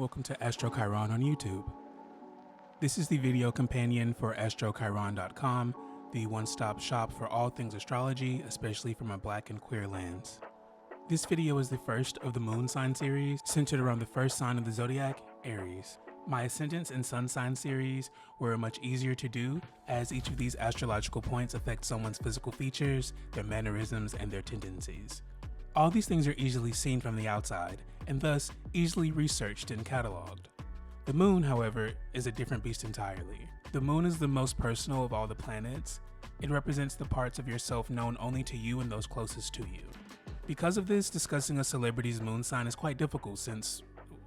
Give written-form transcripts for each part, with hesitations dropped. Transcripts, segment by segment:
welcome to AstroChiron on YouTube. This is the video companion for AstroChiron.com, the one-stop shop for all things astrology, especially from a black and queer lens. This video is the first of the moon sign series, centered around the first sign of the zodiac, Aries. My Ascendants and Sun sign series were much easier to do, as each of these astrological points affect someone's physical features, their mannerisms, and their tendencies. All these things are easily seen from the outside, and thus easily researched and cataloged. The moon, however, is a different beast entirely. The moon is the most personal of all the planets. It represents the parts of yourself known only to you and those closest to you. Because of this, discussing a celebrity's moon sign is quite difficult since,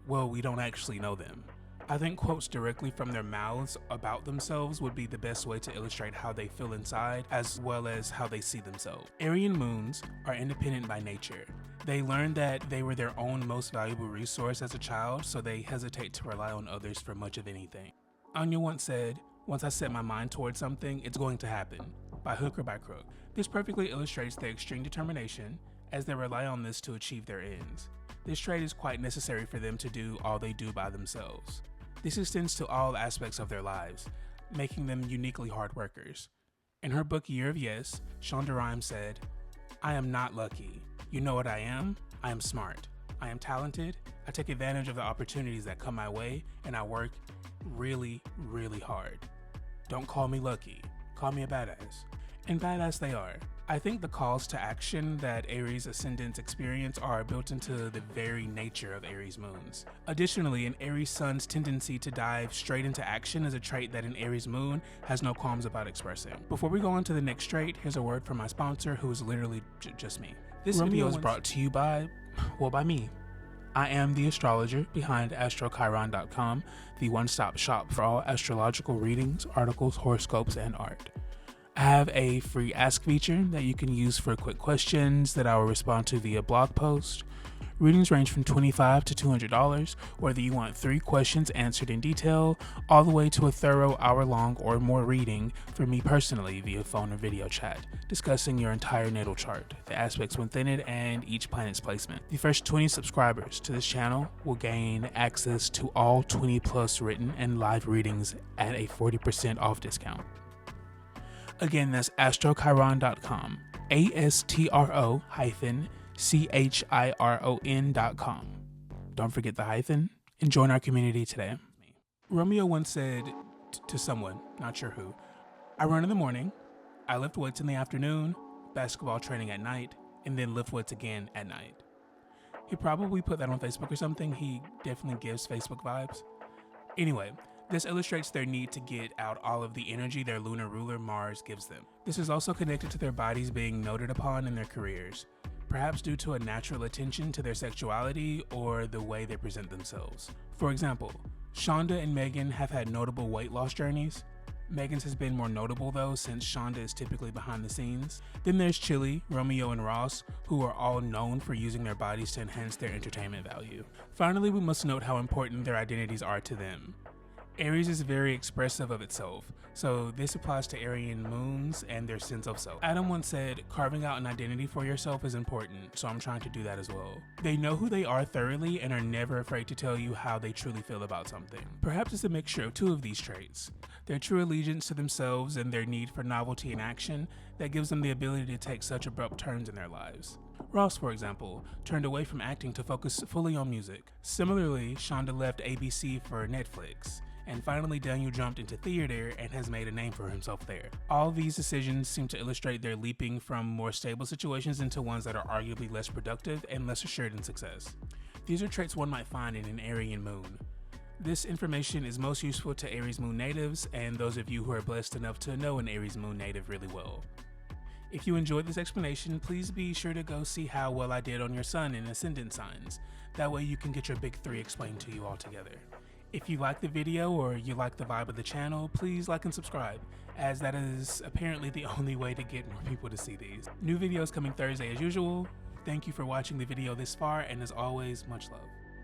well, we don't actually know them. I think quotes directly from their mouths about themselves would be the best way to illustrate how they feel inside, as well as how they see themselves. Aryan moons are independent by nature. They learned that they were their own most valuable resource as a child, so they hesitate to rely on others for much of anything. Anya once said, "Once I set my mind towards something, it's going to happen, by hook or by crook." This perfectly illustrates their extreme determination, as they rely on this to achieve their ends. This trait is quite necessary for them to do all they do by themselves. This extends to all aspects of their lives, making them uniquely hard workers. In her book Year of Yes, Shonda Rhimes said, "I am not lucky. You know what I am? I am smart. I am talented. I take advantage of the opportunities that come my way, and I work really, really hard. Don't call me lucky. Call me a badass." And badass they are. I think the calls to action that Aries Ascendants experience are built into the very nature of Aries Moons. Additionally, an Aries Sun's tendency to dive straight into action is a trait that an Aries Moon has no qualms about expressing. Before we go on to the next trait, here's a word from my sponsor, who is literally just me. This video is brought to you by me. I am the astrologer behind AstroChiron.com, the one-stop shop for all astrological readings, articles, horoscopes, and art. I have a free ask feature that you can use for quick questions that I will respond to via blog post. Readings range from $25 to $200, whether you want 3 questions answered in detail, all the way to a thorough hour-long or more reading for me personally via phone or video chat, discussing your entire natal chart, the aspects within it, and each planet's placement. The first 20 subscribers to this channel will gain access to all 20+ written and live readings at a 40% off discount. Again, that's astrochiron.com, ASTRO-CHIRON.com. Don't forget the hyphen, and join our community today. Romeo once said to someone, not sure who, "I run in the morning, I lift weights in the afternoon, basketball training at night, and then lift weights again at night." He probably put that on Facebook or something. He definitely gives Facebook vibes. Anyway, this illustrates their need to get out all of the energy their lunar ruler Mars gives them. This is also connected to their bodies being noted upon in their careers, perhaps due to a natural attention to their sexuality or the way they present themselves. For example, Shonda and Megan have had notable weight loss journeys. Megan's has been more notable though, since Shonda is typically behind the scenes. Then there's Chili, Romeo, and Ross, who are all known for using their bodies to enhance their entertainment value. Finally, we must note how important their identities are to them. Aries is very expressive of itself, so this applies to Aryan moons and their sense of self. Adam once said, "Carving out an identity for yourself is important, so I'm trying to do that as well." They know who they are thoroughly and are never afraid to tell you how they truly feel about something. Perhaps it's a mixture of 2 of these traits: their true allegiance to themselves and their need for novelty and action that gives them the ability to take such abrupt turns in their lives. Ross, for example, turned away from acting to focus fully on music. Similarly, Shonda left ABC for Netflix. And finally, Daniel jumped into theater and has made a name for himself there. All these decisions seem to illustrate their leaping from more stable situations into ones that are arguably less productive and less assured in success. These are traits one might find in an Aryan moon. This information is most useful to Aries moon natives and those of you who are blessed enough to know an Aries moon native really well. If you enjoyed this explanation, please be sure to go see how well I did on your sun and ascendant signs. That way you can get your big 3 explained to you all together. If you like the video or you like the vibe of the channel, please like and subscribe, as that is apparently the only way to get more people to see these. New videos coming Thursday as usual. Thank you for watching the video this far, and as always, much love.